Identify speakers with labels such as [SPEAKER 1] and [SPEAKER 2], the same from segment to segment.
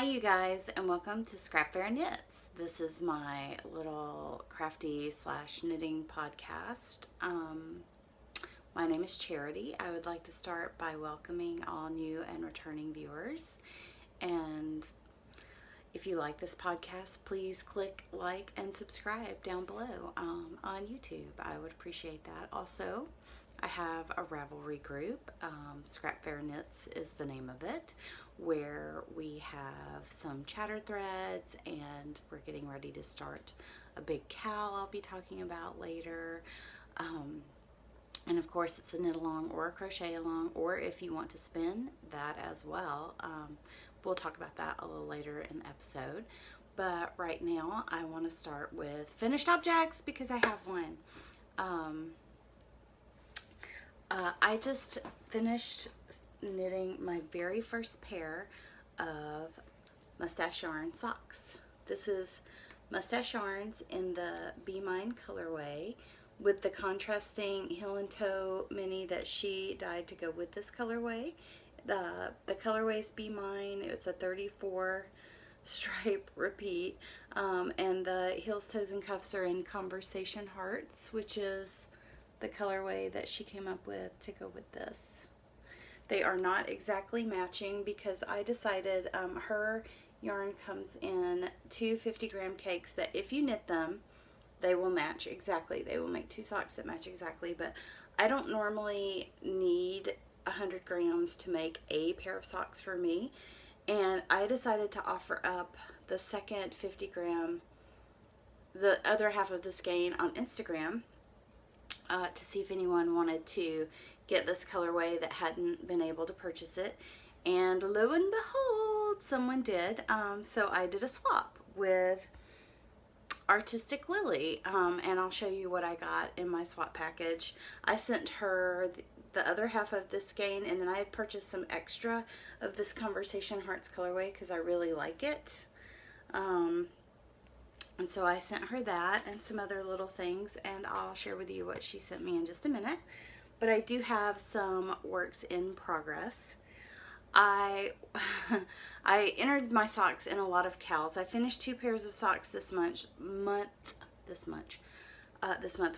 [SPEAKER 1] you guys, and welcome to SCRAPFAIRE Knits. This is my little crafty / knitting podcast. My name is Charity. I would like to start by welcoming all new and returning viewers. And if you like this podcast, please click like and subscribe down below on YouTube. I would appreciate that. Also, I have a Ravelry group. SCRAPFAIRE Knits is the name of it, where we have some chatter threads, and we're getting ready to start a big cowl I'll be talking about later. And of course, it's a knit along or a crochet along, or if you want to spin, that as well. We'll talk about that a little later in the episode. But right now, I want to start with finished objects because I have one. I just finished knitting my very first pair of mustache yarn socks. This is mustache yarns in the Be Mine colorway with the contrasting heel and toe mini that she dyed to go with this colorway. The colorway is Be Mine. It's a 34 stripe repeat, and the heels, toes, and cuffs are in Conversation Hearts, which is the colorway that she came up with to go with this. They are not exactly matching because I decided her yarn comes in two 50-gram cakes that if you knit them, they will match exactly. They will make two socks that match exactly, but I don't normally need 100 grams to make a pair of socks for me, and I decided to offer up the second 50-gram, the other half of the skein on Instagram to see if anyone wanted to get this colorway that hadn't been able to purchase it, and lo and behold, someone did. So I did a swap with Artistic Lily, and I'll show you what I got in my swap package. I sent her the other half of this skein, and then I had purchased some extra of this Conversation Hearts colorway because I really like it. And so I sent her that and some other little things, and I'll share with you what she sent me in just a minute. But I do have some works in progress. I entered my socks in a lot of cowls. I finished 2 pairs of socks this month.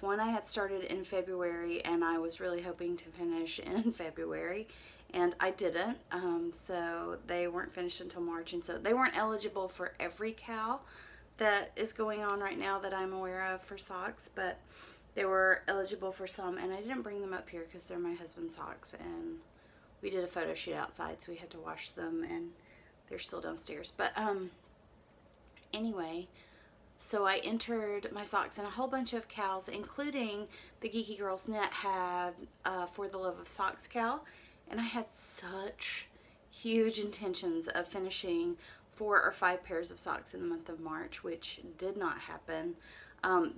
[SPEAKER 1] One I had started in February, and I was really hoping to finish in February, and I didn't. So they weren't finished until March, and so they weren't eligible for every cowl that is going on right now that I'm aware of for socks, but they were eligible for some, and I didn't bring them up here because they're my husband's socks, and we did a photo shoot outside, so we had to wash them, and they're still downstairs. But anyway, so I entered my socks in a whole bunch of cowls, including the Geeky Girls Knit had For the Love of Socks cowl, and I had such huge intentions of finishing 4 or 5 pairs of socks in the month of March, which did not happen.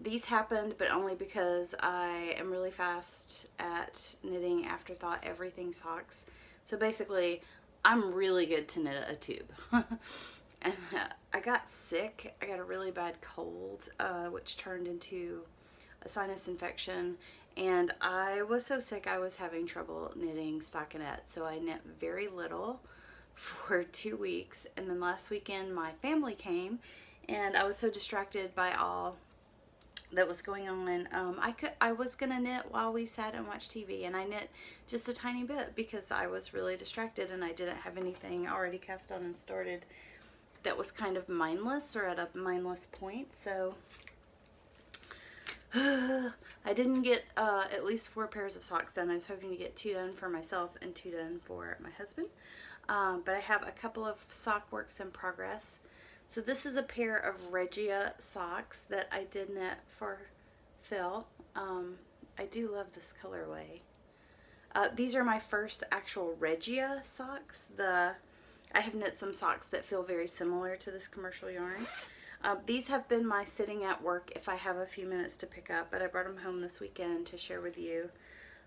[SPEAKER 1] These happened, but only because I am really fast at knitting afterthought everything socks. So basically, I'm really good to knit a tube. And I got sick. I got a really bad cold, which turned into a sinus infection. And I was so sick I was having trouble knitting stockinette. So I knit very little for 2 weeks, and then last weekend my family came, and I was so distracted by all that was going on. I was gonna knit while we sat and watched TV, and I knit just a tiny bit because I was really distracted and I didn't have anything already cast on and started that was kind of mindless or at a mindless point. So I didn't get at least 4 pairs of socks done. I was hoping to get 2 done for myself and 2 done for my husband. But I have a couple of sock works in progress. So this is a pair of Regia socks that I did knit for Phil. I do love this colorway. These are my first actual Regia socks. I have knit some socks that feel very similar to this commercial yarn. These have been my sitting at work if I have a few minutes to pick up, but I brought them home this weekend to share with you.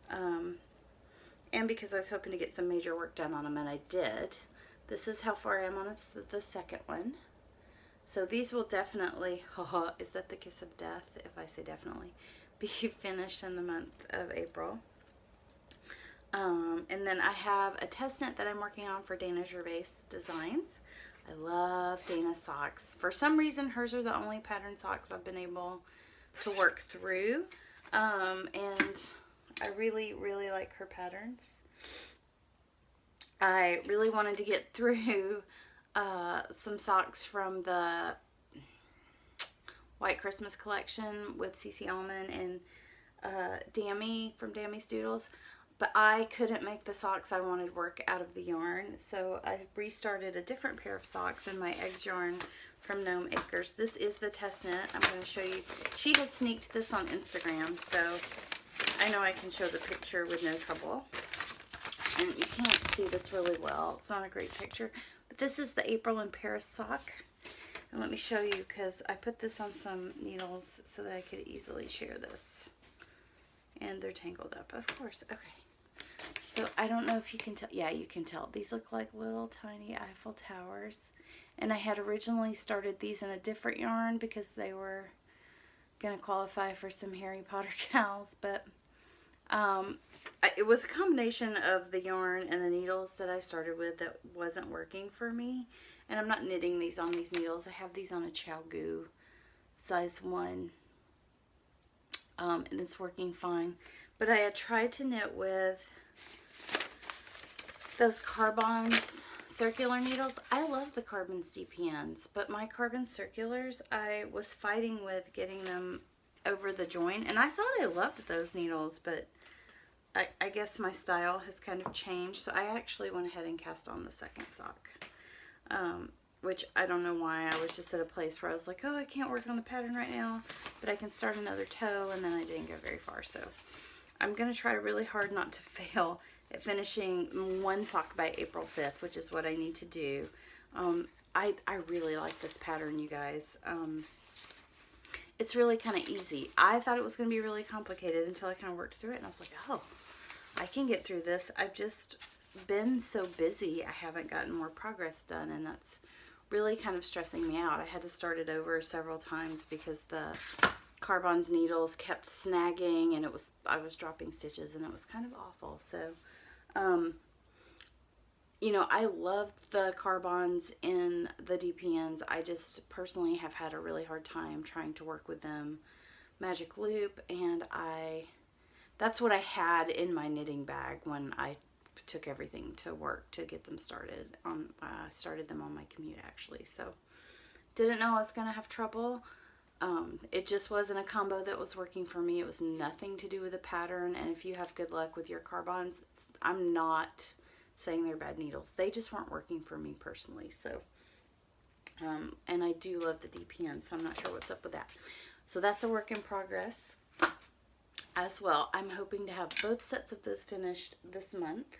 [SPEAKER 1] And because I was hoping to get some major work done on them, and I did. This is how far I am on the second one. So these will definitely, is that the kiss of death, if I say definitely, be finished in the month of April. And then I have a test knit that I'm working on for Dana Gervais Designs. I love Dana's socks. For some reason, hers are the only pattern socks I've been able to work through. And I really, really like her patterns. I really wanted to get through some socks from the White Christmas collection with CC Almond and Dammy from Dammy's Doodles. But I couldn't make the socks I wanted work out of the yarn. So I restarted a different pair of socks in my eggs yarn from Gnome Acres. This is the test knit. I'm going to show you. She has sneaked this on Instagram, so I know I can show the picture with no trouble. And you can't see this really well. It's not a great picture. But this is the April in Paris sock. And let me show you, because I put this on some needles so that I could easily share this. And they're tangled up, of course. Okay. So I don't know if you can tell. Yeah, you can tell. These look like little tiny Eiffel Towers. And I had originally started these in a different yarn because they were going to qualify for some Harry Potter gals. But it was a combination of the yarn and the needles that I started with that wasn't working for me. And I'm not knitting these on these needles. I have these on a ChowGoo size 1. And it's working fine. But I had tried to knit with those Carbons circular needles. I love the Carbons DPNs, but my Carbon circulars, I was fighting with getting them over the join. And I thought I loved those needles, but I guess my style has kind of changed. So I actually went ahead and cast on the second sock. Which I don't know why. I was just at a place where I was like, oh, I can't work on the pattern right now, but I can start another toe, and then I didn't go very far. So I'm going to try really hard not to fail at finishing one sock by April 5th, which is what I need to do. I really like this pattern, you guys. It's really kind of easy. I thought it was going to be really complicated until I kind of worked through it, and I was like, oh, I can get through this. I've just been so busy, I haven't gotten more progress done, and that's really kind of stressing me out. I had to start it over several times because the Carbons needles kept snagging, and I was dropping stitches, and it was kind of awful. So you know, I love the Carbons in the DPNs. I just personally have had a really hard time trying to work with them magic loop, and that's what I had in my knitting bag when I took everything to work to get them started. I started them on my commute, actually, so didn't know I was gonna have trouble. It just wasn't a combo that was working for me. It was nothing to do with the pattern, and if you have good luck with your Carbons, I'm not saying they're bad needles. They just weren't working for me personally. So and I do love the DPN, so I'm not sure what's up with that. So that's a work in progress as well. I'm hoping to have both sets of those finished this month.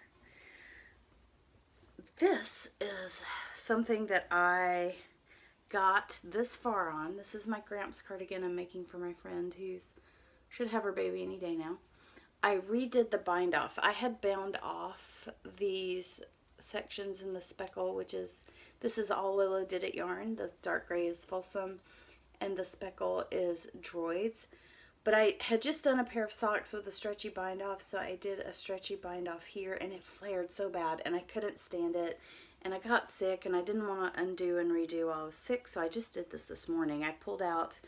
[SPEAKER 1] This is something that I got this far on. This is my Gramps cardigan I'm making for my friend who should have her baby any day now. I redid the bind off. I had bound off these sections in the speckle, this is all Lilo Did It yarn. The dark gray is Folsam and the speckle is Droids. But I had just done a pair of socks with a stretchy bind off, so I did a stretchy bind off here, and it flared so bad, and I couldn't stand it, and I got sick, and I didn't want to undo and redo while I was sick, so I just did this morning. I pulled out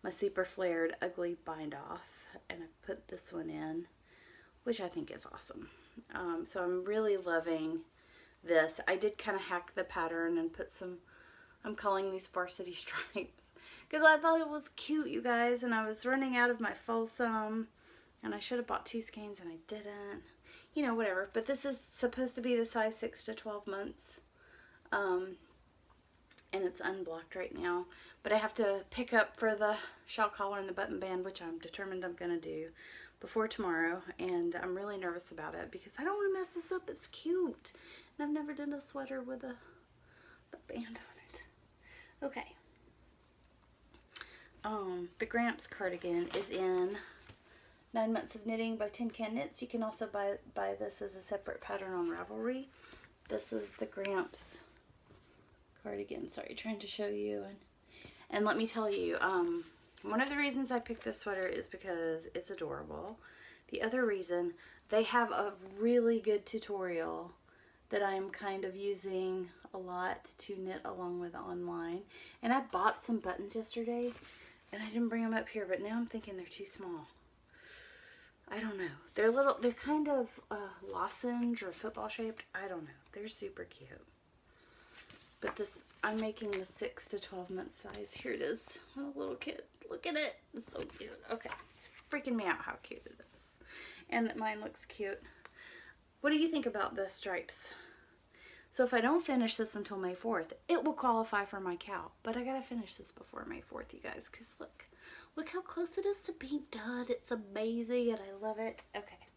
[SPEAKER 1] my super flared ugly bind off, and I put this one in, which I think is awesome. So I'm really loving this. I did kind of hack the pattern and put some, I'm calling these varsity stripes, because I thought it was cute, you guys, and I was running out of my Folsam, and I should have bought 2 skeins, and I didn't. You know, whatever. But this is supposed to be the size 6 to 12 months, and it's unblocked right now. But I have to pick up for the shawl collar and the button band, which I'm determined I'm going to do before tomorrow, and I'm really nervous about it because I don't want to mess this up. It's cute, and I've never done a sweater with a band on it. Okay. The Gramps cardigan is in 9 Months of Knitting by Tin Can Knits. You can also buy this as a separate pattern on Ravelry. This is the Gramps cardigan. Sorry, trying to show you. And let me tell you, one of the reasons I picked this sweater is because it's adorable. The other reason, they have a really good tutorial that I'm kind of using a lot to knit along with online. And I bought some buttons yesterday, and I didn't bring them up here, but now I'm thinking they're too small. I don't know. They're kind of lozenge or football shaped. I don't know. They're super cute. But this, I'm making the 6 to 12 month size. Here it is. Oh, little kid. Look at it. It's so cute. Okay. It's freaking me out how cute it is. And that mine looks cute. What do you think about the stripes? So if I don't finish this until May 4th, it will qualify for my cow. But I gotta finish this before May 4th, you guys. Because look how close it is to being done. It's amazing and I love it. Okay.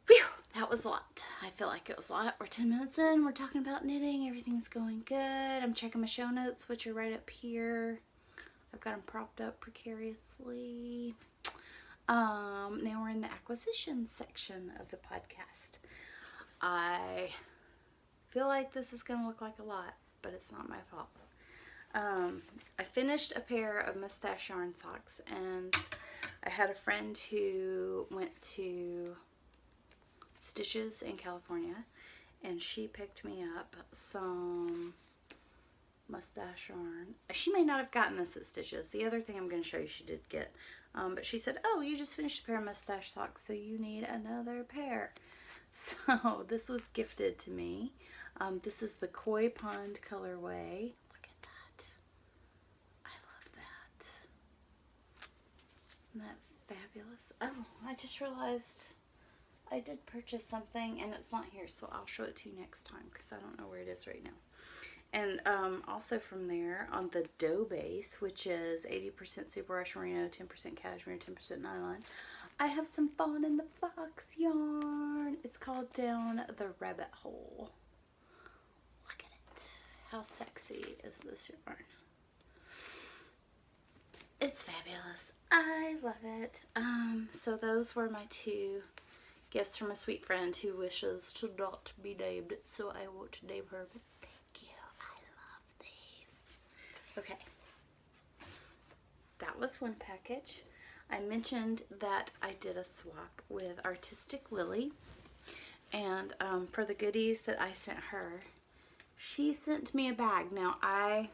[SPEAKER 1] Whew, that was a lot. I feel like it was a lot. We're 10 minutes in. We're talking about knitting. Everything's going good. I'm checking my show notes, which are right up here. I've got them propped up precariously. Now we're in the acquisition section of the podcast. I feel like this is going to look like a lot, but it's not my fault. I finished a pair of mustache yarn socks, and I had a friend who went to Stitches in California, and she picked me up some mustache yarn. She may not have gotten this at Stitches. The other thing I'm going to show you she did get. But she said, oh, you just finished a pair of mustache socks, so you need another pair. So this was gifted to me. This is the Koi Pond colorway. Look at that. I love that. Isn't that fabulous? Oh, I just realized I did purchase something and it's not here, so I'll show it to you next time because I don't know where it is right now. And also from there, on the dough base, which is 80% superwash merino, 10% cashmere, 10% nylon, I have some Fawn and the Fox yarn. It's called Down the Rabbit Hole. Look at it. How sexy is this yarn? It's fabulous. I love it. So those were my two gifts from a sweet friend who wishes to not be named, so I won't name her, but thank you. Okay, that was one package. I mentioned that I did a swap with Artistic Lily, and for the goodies that I sent her, she sent me a bag. Now, I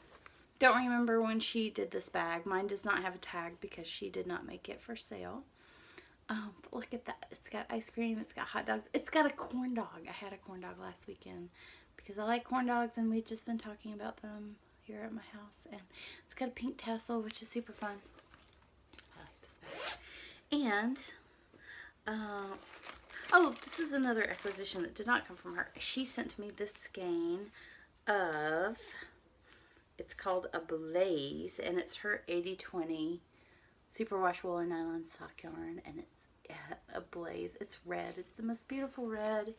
[SPEAKER 1] don't remember when she did this bag. Mine does not have a tag because she did not make it for sale. But look at that. It's got ice cream. It's got hot dogs. It's got a corn dog. I had a corn dog last weekend because I like corn dogs, and we've just been talking about them here at my house. And it's got a pink tassel, which is super fun. I like this bag. And oh, this is another acquisition that did not come from her. She sent me this skein of, it's called a Blaze, and it's her 80/20 superwash wool and nylon sock yarn, and it's a Blaze. It's red. It's the most beautiful red.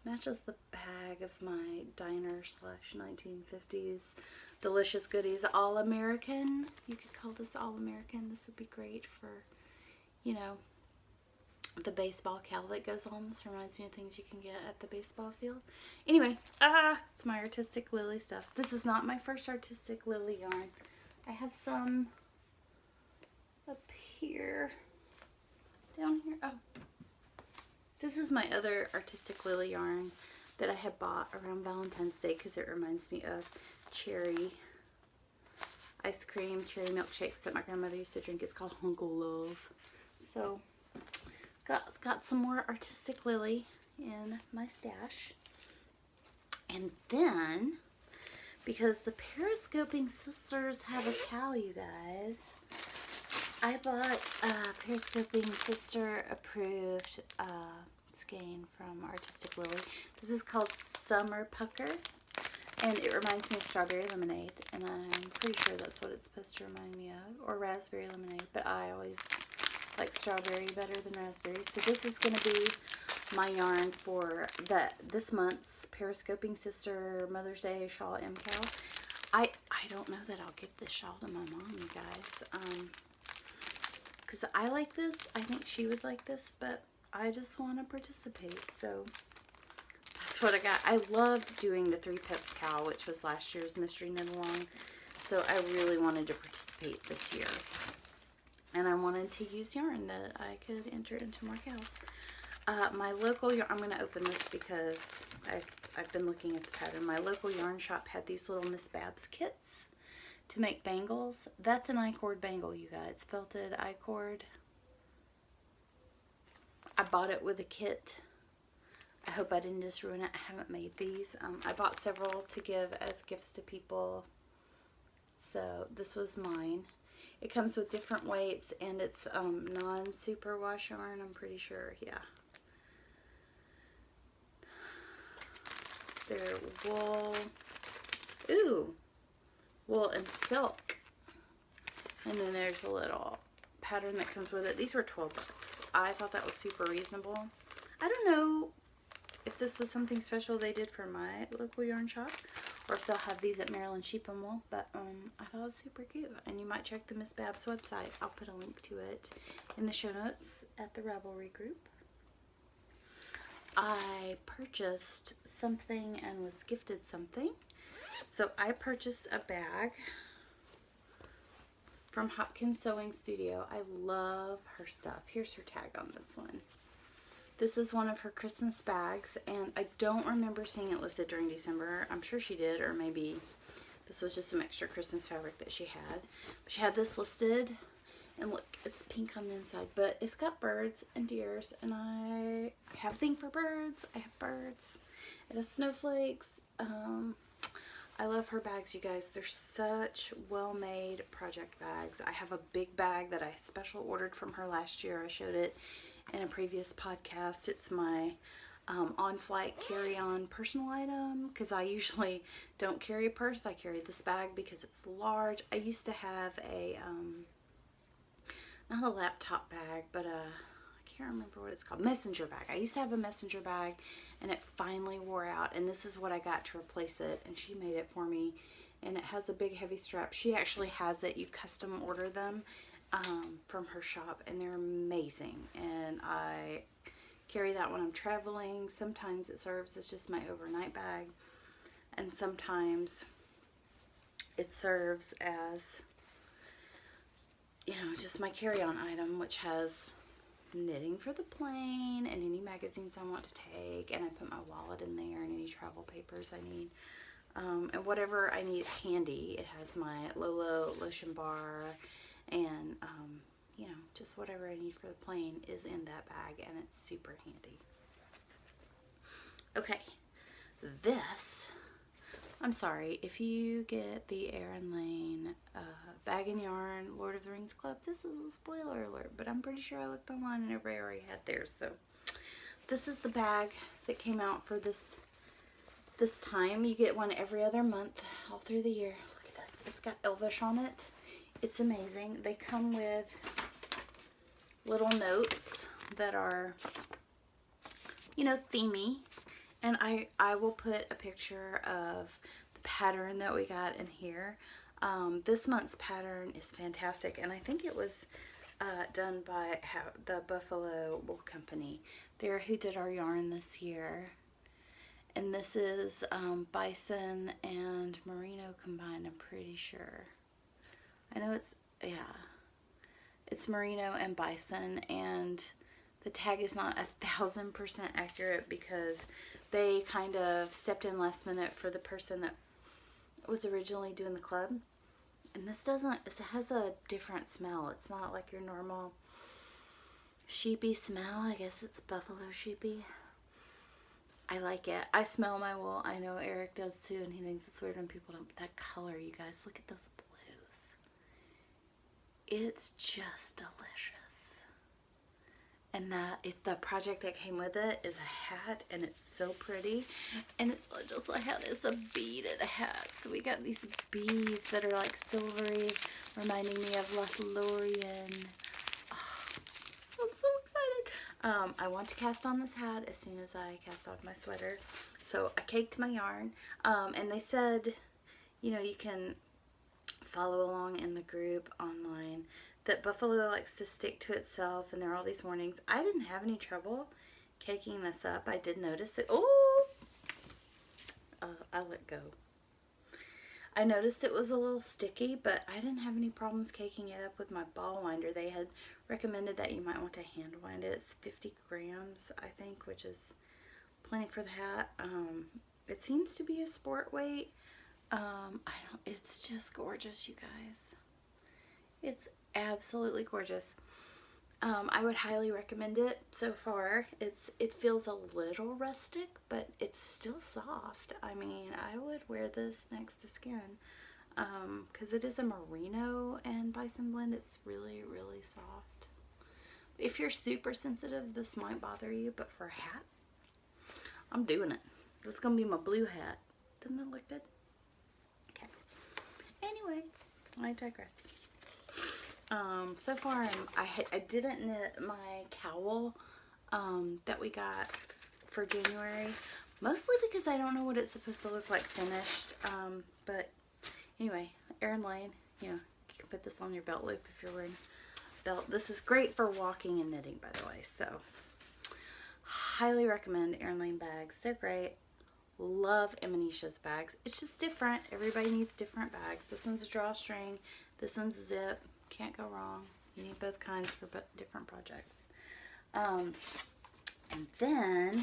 [SPEAKER 1] Matches the bag of my diner / 1950s delicious goodies. All American. You could call this all American. This would be great for, you know, the baseball cowl that goes on. This reminds me of things you can get at the baseball field. Anyway, it's my Artistic Lily stuff. This is not my first Artistic Lily yarn. I have some up here, down here. Oh, this is my other Artistic Lily yarn that I had bought around Valentine's Day because it reminds me of cherry ice cream, cherry milkshakes that my grandmother used to drink. It's called Hunko Love. So got some more Artistic Lily in my stash. And then, because the Periscoping Sisters have a cowl, you guys, I bought a Periscoping Sister approved skein from Artistic Lily. This is called Summer Pucker, and it reminds me of Strawberry Lemonade, and I'm pretty sure that's what it's supposed to remind me of, or Raspberry Lemonade, but I always like strawberry better than raspberry. So this is going to be my yarn for this month's Periscoping Sister Mother's Day shawl MCAL. I don't know that I'll give this shawl to my mom, you guys, because I like this. I think she would like this, but I just want to participate, so that's what I got. I loved doing the 3 Pips cowl, which was last year's Mystery Knit Along, so I really wanted to participate this year. And I wanted to use yarn that I could enter into more cows. My local yarn, I'm going to open this because I've been looking at the pattern. My local yarn shop had these little Miss Babs kits to make bangles. That's an I-cord bangle, you guys. Felted I-cord. I bought it with a kit. I hope I didn't just ruin it. I haven't made these. I bought several to give as gifts to people. So this was mine. It comes with different weights and it's non-superwash yarn, I'm pretty sure. Yeah. They're wool. Ooh. Wool and silk. And then there's a little pattern that comes with it. These were 12 bucks. I thought that was super reasonable. I don't know if this was something special they did for my local yarn shop, or if they'll have these at Maryland Sheep and Wool, but I thought it was super cute. And you might check the Miss Babs website. I'll put a link to it in the show notes at the Ravelry group. I purchased something and was gifted something. So I purchased a bag from Hopkins Sewing Studio. I love her stuff. Here's her tag on this one. This is one of her Christmas bags, and I don't remember seeing it listed during December. I'm sure she did, or maybe this was just some extra Christmas fabric that she had. But she had this listed, and look, it's pink on the inside, but it's got birds and deers, and I have a thing for birds. I have birds. It has snowflakes. I love her bags, you guys. They're such well-made project bags. I have a big bag that I special ordered from her last year. I showed it in a previous podcast. It's my on-flight carry-on personal item because I usually don't carry a purse. I carry this bag because it's large. I used to have a not a laptop bag, but I can't remember what it's called. Messenger bag. I used to have a messenger bag and it finally wore out, and this is what I got to replace it, and she made it for me, and it has a big heavy strap. She actually has it. You custom order them from her shop, and they're amazing, and I carry that when I'm traveling. Sometimes it serves as just my overnight bag, and sometimes it serves as, you know, just my carry-on item, which has knitting for the plane and any magazines I want to take, and I put my wallet in there and any travel papers I need, and whatever I need handy. It has my Lolo lotion bar and you know, just whatever I need for the plane is in that bag, and it's super handy. Okay, this, I'm sorry, if you get the Erin Lane Bag and Yarn Lord of the Rings Club, this is a spoiler alert, but I'm pretty sure I looked online and everybody already had theirs. So this is the bag that came out for this time. You get one every other month all through the year. Look at this. It's got Elvish on it. It's amazing. They come with little notes that are, you know, themey. And I will put a picture of the pattern that we got in here. This month's pattern is fantastic, and I think it was done by the Buffalo Wool Company. They're who did our yarn this year. And this is bison and merino combined, I'm pretty sure. I know it's, yeah, it's merino and bison, and the tag is not 1000% accurate because they kind of stepped in last minute for the person that was originally doing the club. And this doesn't, it has a different smell. It's not like your normal sheepy smell. I guess it's buffalo sheepy. I like it. I smell my wool. I know Eric does too, and he thinks it's weird when people don't. But that color, you guys, look at those blues. It's just delicious. And the project that came with it is a hat, and it's so pretty. And it's not just a hat, it's a beaded hat. So we got these beads that are like silvery, reminding me of Lothlorien. Oh, I'm so excited. I want to cast on this hat as soon as I cast off my sweater. So I caked my yarn, and they said, you know, you can follow along in the group online, that buffalo likes to stick to itself, and there are all these warnings. I didn't have any trouble caking this up. I did notice it. Oh, I let go. I noticed it was a little sticky, but I didn't have any problems caking it up with my ball winder. They had recommended that you might want to hand wind it. It's 50 grams, I think, which is plenty for the hat. It seems to be a sport weight. It's just gorgeous, you guys. It's absolutely gorgeous. I would highly recommend it. So far, it feels a little rustic, but it's still soft. I mean, I would wear this next to skin, because it is a merino and bison blend. It's really, really soft. If you're super sensitive, this might bother you, but for a hat, I'm doing it. This is gonna be my blue hat. Doesn't that look good? Okay. Anyway, I digress. So far I didn't knit my cowl that we got for January, mostly because I don't know what it's supposed to look like finished. But anyway, Erin Lane, you know, you can put this on your belt loop if you're wearing a belt. This is great for walking and knitting, by the way, so highly recommend Erin Lane bags. They're great. Love Emanisha's bags. It's just different. Everybody needs different bags. This one's a drawstring. This one's a zip. Can't go wrong. You need both kinds for different projects. And then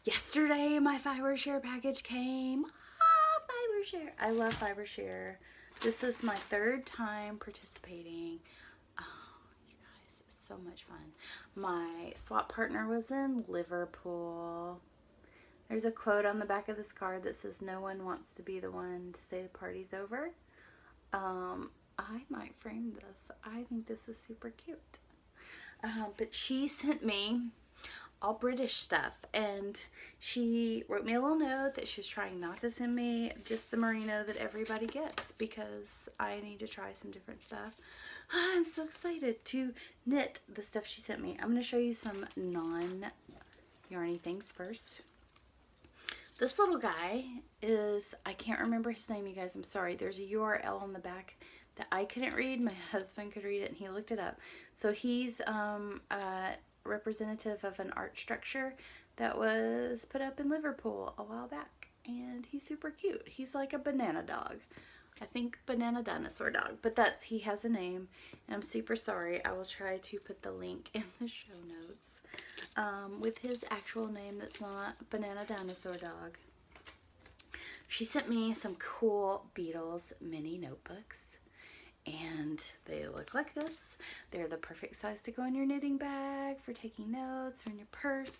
[SPEAKER 1] yesterday my FiberShare package came. FiberShare. I love FiberShare. This is my 3rd time participating. Oh, you guys, it's so much fun. My swap partner was in Liverpool. There's a quote on the back of this card that says, "No one wants to be the one to say the party's over." I might frame this. I think this is super cute. But she sent me all British stuff, and she wrote me a little note that she was trying not to send me just the merino that everybody gets, because I need to try some different stuff. I'm so excited to knit the stuff she sent me. I'm going to show you some non-yarny things first. This little guy is, I can't remember his name, you guys. I'm sorry. There's a URL on the back that I couldn't read. My husband could read it, and he looked it up. So he's a representative of an art structure that was put up in Liverpool a while back, and he's super cute. He's like a banana dog. I think banana dinosaur dog, but he has a name, and I'm super sorry. I will try to put the link in the show notes with his actual name that's not banana dinosaur dog. She sent me some cool Beatles mini notebooks, and they look like this. They're the perfect size to go in your knitting bag for taking notes, or in your purse.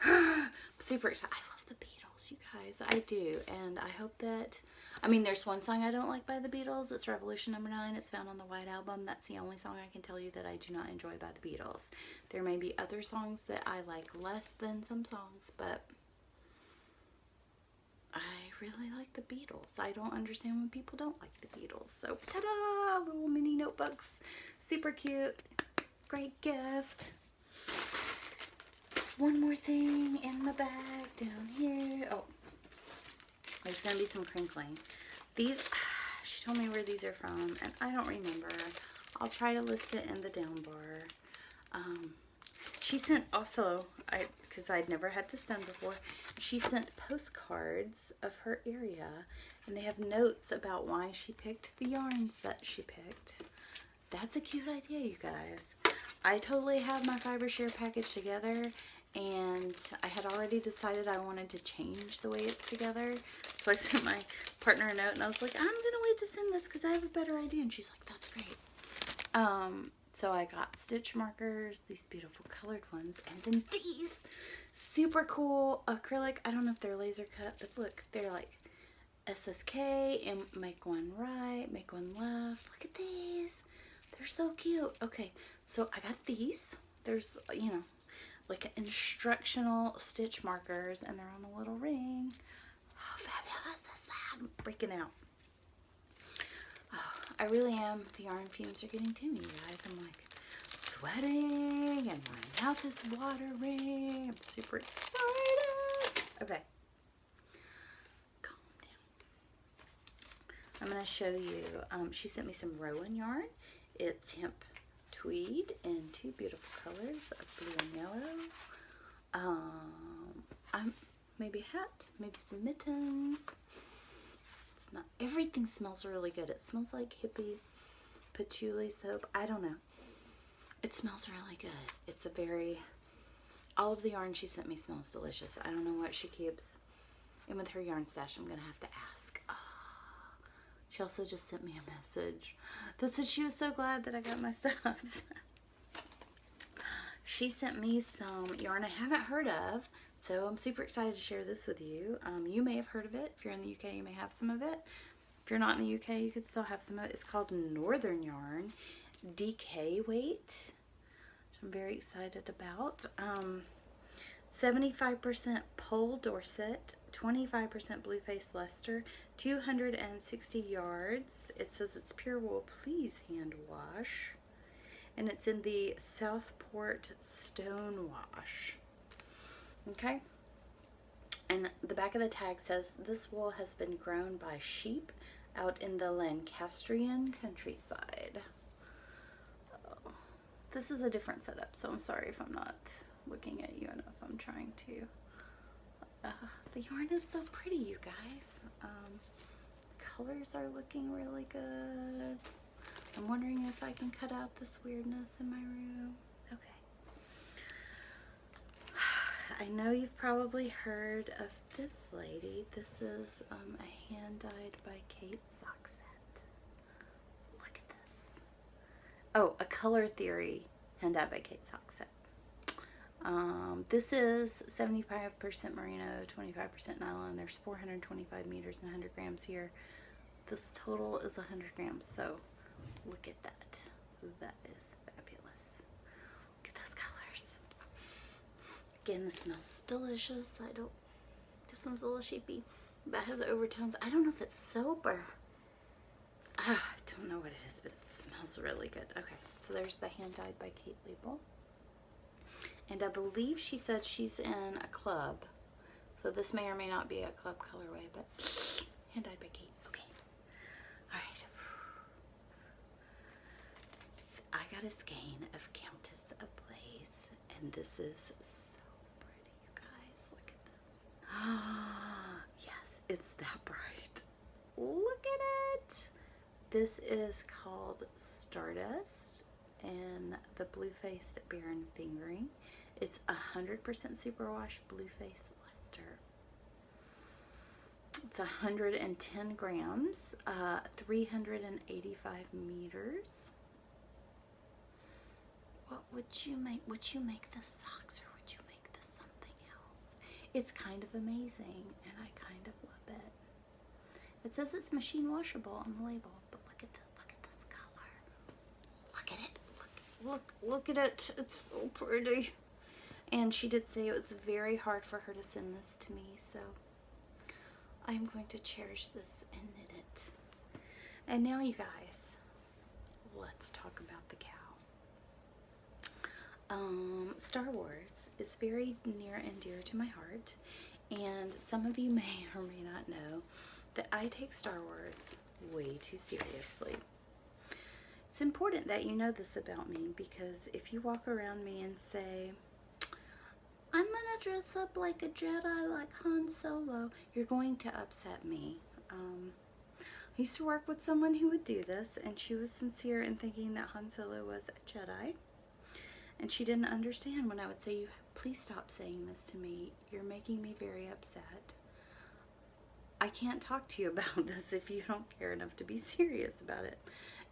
[SPEAKER 1] I'm super excited. I love the Beatles, you guys. I do. And I hope that, I mean, there's one song I don't like by the Beatles. It's Revolution No. 9. It's found on the White Album. That's the only song I can tell you that I do not enjoy by the Beatles. There may be other songs that I like less than some songs, but I really like the Beatles. I don't understand when people don't like the Beatles. So, ta-da! Little mini notebooks. Super cute. Great gift. One more thing in my bag down here. Oh, there's going to be some crinkling. These, she told me where these are from, and I don't remember. I'll try to list it in the down bar. She sent also, because I'd never had this done before, she sent postcards of her area, and they have notes about why she picked the yarns that she picked. That's a cute idea, you guys. I totally have my FiberShare package together, and I had already decided I wanted to change the way it's together. So I sent my partner a note, and I was like, I'm gonna wait to send this because I have a better idea. And she's like, that's great. So I got stitch markers, these beautiful colored ones, and then these super cool acrylic. I don't know if they're laser cut, but look, they're like SSK and make one right, make one left. Look at these. They're so cute. Okay, so I got these. There's, you know, like instructional stitch markers, and they're on a little ring. How fabulous is that? I'm freaking out. Oh, I really am. The yarn fumes are getting to me, guys. I'm like sweating, and my mouth is watering. I'm super excited. Okay. Calm down. I'm going to show you. She sent me some Rowan yarn. It's hemp tweed in two beautiful colors of blue and yellow. Maybe a hat, maybe some mittens. It's not, everything smells really good. It smells like hippie patchouli soap. I don't know. It smells really good. It's a very, all of the yarn she sent me smells delicious. I don't know what she keeps. And with her yarn stash, I'm going to have to ask. Oh, she also just sent me a message that said she was so glad that I got my stuff. She sent me some yarn I haven't heard of, so I'm super excited to share this with you. You may have heard of it. If you're in the UK, you may have some of it. If you're not in the UK, you could still have some of it. It's called Northern Yarn DK Weight, which I'm very excited about. 75% Pole Dorset, 25% Blueface Leicester, 260 yards. It says it's pure wool. Please hand wash. And it's in the Southport Stone Wash. Okay. And the back of the tag says this wool has been grown by sheep out in the Lancastrian countryside. Oh, this is a different setup, so I'm sorry if I'm not looking at you enough. I'm trying to. The yarn is so pretty, you guys. Colors are looking really good. I'm wondering if I can cut out this weirdness in my room. Okay. I know you've probably heard of this lady. This is a hand-dyed by Kate sock set. Look at this. Oh, a Color Theory hand-dyed by Kate sock set. This is 75% merino, 25% nylon. There's 425 meters and 100 grams here. This total is 100 grams, so look at that. That is fabulous. Look at those colors. Again, this smells delicious. This one's a little sheepy, but it has overtones. I don't know if it's soap or, I don't know what it is, but it smells really good. Okay, so there's the hand dyed by Kate label. And I believe she said she's in a club. So this may or may not be a club colorway, but hand dyed by Kate. Okay. All right. I got a skein of Countess Ablaze, and this is so pretty, you guys. Look at this. Yes, it's that bright. Look at it. This is called Stardust in the Blue-Faced Baron Fingering. It's 100% superwash Blueface Leicester. It's 110 grams, 385 meters. What would you make? Would you make this socks or would you make this something else? It's kind of amazing and I kind of love it. It says it's machine washable on the label, but look at this color. Look at it. Look at it. It's so pretty. And she did say it was very hard for her to send this to me, so I'm going to cherish this and knit it. And now, you guys, let's talk about the cow. Star Wars is very near and dear to my heart, and some of you may or may not know that I take Star Wars way too seriously. It's important that you know this about me, because if you walk around me and say, I'm gonna dress up like a Jedi like Han Solo, you're going to upset me. I used to work with someone who would do this, and she was sincere in thinking that Han Solo was a Jedi. And she didn't understand when I would say, please stop saying this to me. You're making me very upset. I can't talk to you about this if you don't care enough to be serious about it.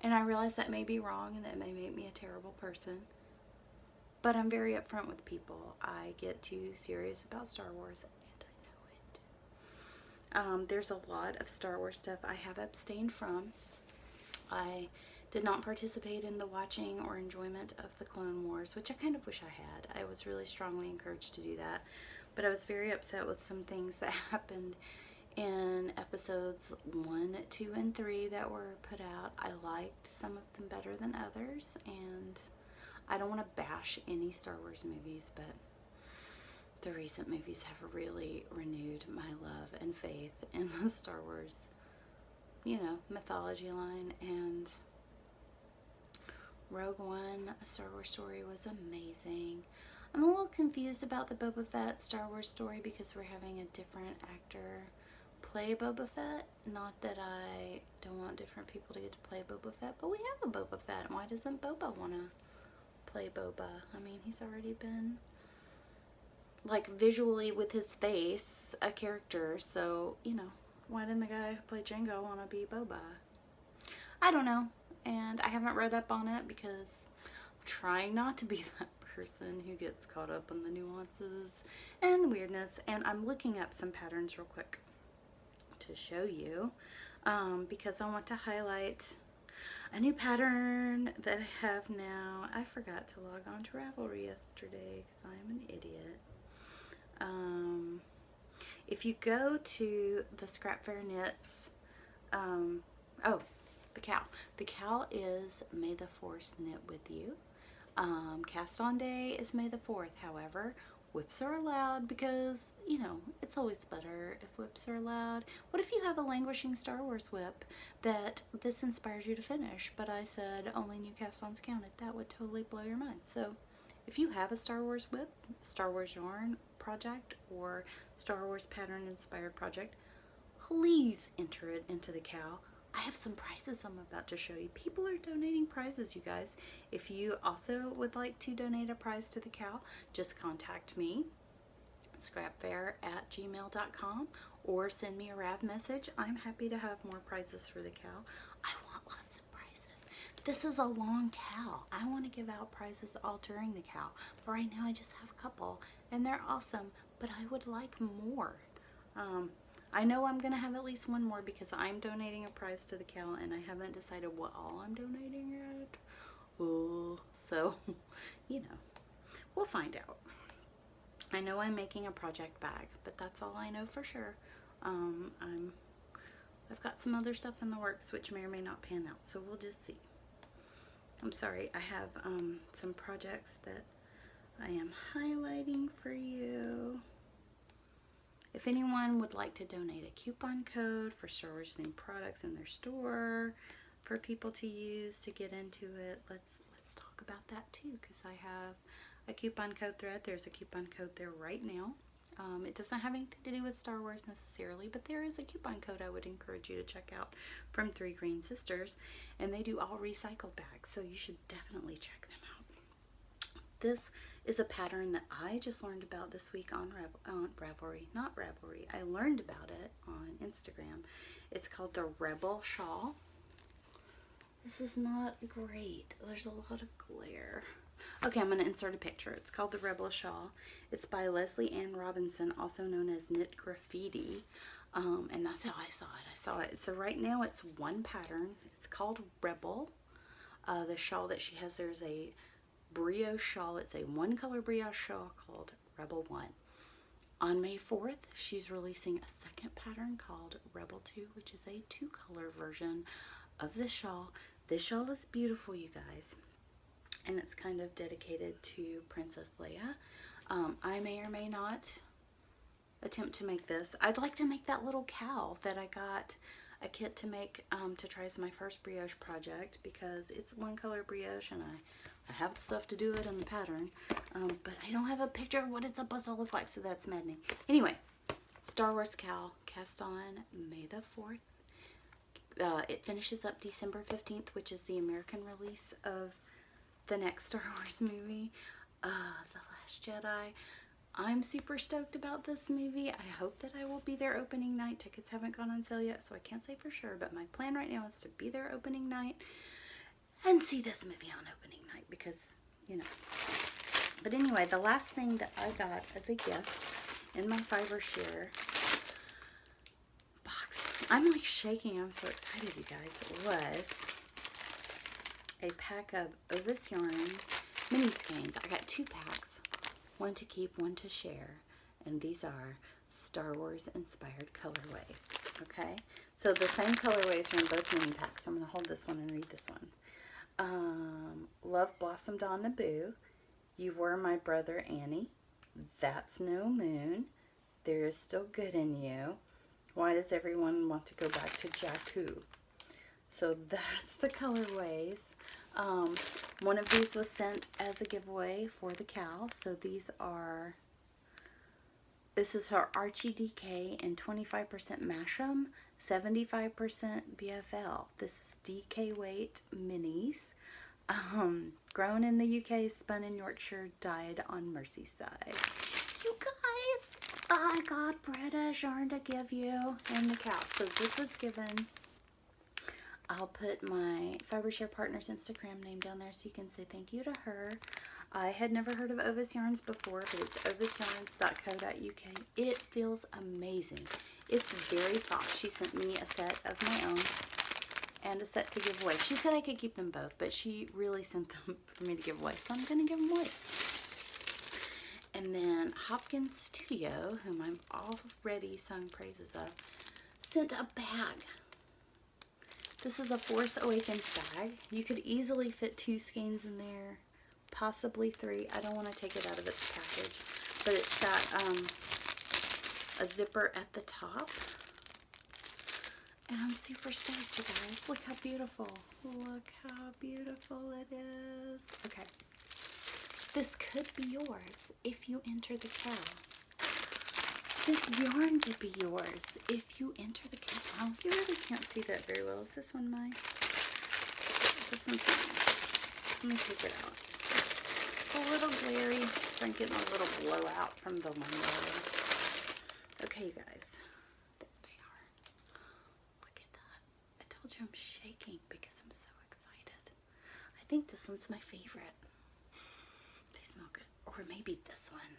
[SPEAKER 1] And I realize that may be wrong and that may make me a terrible person. But I'm very upfront with people. I get too serious about Star Wars, and I know it. There's a lot of Star Wars stuff I have abstained from. I did not participate in the watching or enjoyment of the Clone Wars, which I kind of wish I had. I was really strongly encouraged to do that. But I was very upset with some things that happened in episodes 1, 2, and 3 that were put out. I liked some of them better than others, and I don't want to bash any Star Wars movies, but the recent movies have really renewed my love and faith in the Star Wars, mythology line. And Rogue One, A Star Wars Story, was amazing. I'm a little confused about the Boba Fett Star Wars story because we're having a different actor play Boba Fett. Not that I don't want different people to get to play Boba Fett, but we have a Boba Fett. Why doesn't Boba want to play Boba? I mean, he's already been, like, visually with his face a character, so, you know, why didn't the guy who played Jango want to be Boba? I don't know, and I haven't read up on it because I'm trying not to be that person who gets caught up in the nuances and the weirdness. And I'm looking up some patterns real quick to show you, because I want to highlight a new pattern that I have now. I forgot to log on to Ravelry yesterday because I'm an idiot. If you go to the SCRAPFAIRE Knits, oh, the cow. The cow is May the Force knit with you. Cast on day is May the 4th. However, whips are allowed because, you know, it's always better if whips are allowed. What if you have a languishing Star Wars whip that this inspires you to finish, but I said only new cast-ons counted? That would totally blow your mind. So if you have a Star Wars whip, Star Wars yarn project, or Star Wars pattern inspired project, please enter it into the cow. I have some prizes I'm about to show you. People are donating prizes, you guys. If you also would like to donate a prize to the cow, just contact me at scrapfair@gmail.com or send me a Rav message. I'm happy to have more prizes for the cow. I want lots of prizes. This is a long cow. I want to give out prizes all during the cow. But right now I just have a couple and they're awesome, but I would like more. I know I'm going to have at least one more because I'm donating a prize to the cow and I haven't decided what all I'm donating yet. Ooh, so, you know, we'll find out. I know I'm making a project bag, but that's all I know for sure. I've got some other stuff in the works which may or may not pan out, so we'll just see. I'm sorry, I have some projects that I am highlighting for you. If anyone would like to donate a coupon code for Star Wars themed products in their store for people to use to get into it, let's talk about that too, because I have a coupon code thread. There's a coupon code there right now. It doesn't have anything to do with Star Wars necessarily, but there is a coupon code I would encourage you to check out from Three Green Sisters, and they do all recycled bags, so you should definitely check them out. This is a pattern that I just learned about this week on Ravelry. Not Ravelry. I learned about it on Instagram. It's called the Rebel Shawl. This is not great. There's a lot of glare. Okay, I'm going to insert a picture. It's called the Rebel Shawl. It's by Leslie Ann Robinson, also known as Knit Graffiti. And that's how I saw it. So right now it's one pattern. It's called Rebel. The shawl that she has there is a brioche shawl. It's a one color brioche shawl called Rebel 1. On May 4th, she's releasing a second pattern called Rebel 2, which is a 2-color version of this shawl. This shawl is beautiful, you guys, and it's kind of dedicated to Princess Leia. I may or may not attempt to make this. I'd like to make that little cow that I got a kit to make to try as my first brioche project, because it's one color brioche and I have the stuff to do it in the pattern, but I don't have a picture of what it's supposed to look like, so that's maddening. Anyway, Star Wars cow, cast on May the 4th. It finishes up December 15th, which is the American release of the next Star Wars movie, The Last Jedi. I'm super stoked about this movie. I hope that I will be there opening night. Tickets haven't gone on sale yet, so I can't say for sure, but my plan right now is to be there opening night and see this movie on opening night, because, you know. But anyway, the last thing that I got as a gift in my Fiverr Share box, I'm like shaking, I'm so excited, you guys, was a pack of Ovis Yarn mini skeins. I got 2 packs, one to keep, one to share, and these are Star Wars inspired colorways. Okay, so the same colorways are in both mini packs. I'm going to hold this one and read this one. Love blossomed on Naboo. You were my brother Annie. That's no moon. There is still good in you. Why does everyone want to go back to Jakku? So that's the colorways. One of these was sent as a giveaway for the cow. So these are This is her Archie DK and 25% Masham, 75% BFL. This is DK weight minis. Grown in the UK, spun in Yorkshire, dyed on Merseyside. You guys, I got British yarn to give you and the cow. So this is given. I'll put my Fibershare Partners Instagram name down there so you can say thank you to her. I had never heard of Ovis Yarns before, but it's ovisyarns.co.uk. It feels amazing. It's very soft. She sent me a set of my own and a set to give away. She said I could keep them both, but she really sent them for me to give away, so I'm going to give them away. And then Hopkins Studio, whom I'm already sung praises of, sent a bag. This is a Force Awakens bag. You could easily fit 2 skeins in there, possibly 3. I don't want to take it out of its package, but it's got a zipper at the top. And I'm super stoked, you guys. Look how beautiful. Look how beautiful it is. Okay. This could be yours if you enter the cow. This yarn could be yours if you enter the cow. Oh, you really can't see that very well. Is this one mine? This one's mine. Let me take it out. It's a little glary. I'm getting a little blowout from the window. Okay, you guys. There they are. Look at that. I told you I'm shaking because I'm so excited. I think this one's my favorite. They smell good. Or maybe this one.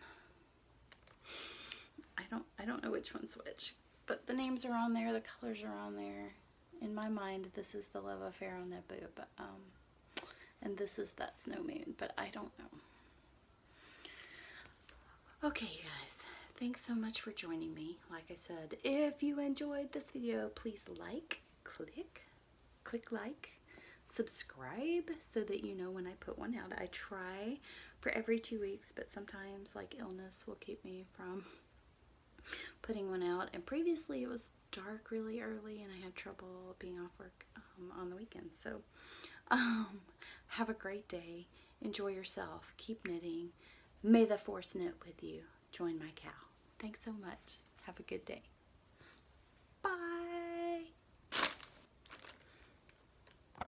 [SPEAKER 1] I don't know which one's which. But the names are on there, the colors are on there. In my mind, this is the Love Affair on that boob. And this is that Snow Moon, but I don't know. Okay, you guys. Thanks so much for joining me. Like I said, if you enjoyed this video, please click like, subscribe so that you know when I put one out. I try for every 2 weeks, but sometimes like illness will keep me from putting one out. And previously it was dark really early and I had trouble being off work on the weekends. So have a great day. Enjoy yourself. Keep knitting. May the force knit with you. Join my cow. Thanks so much. Have a good day.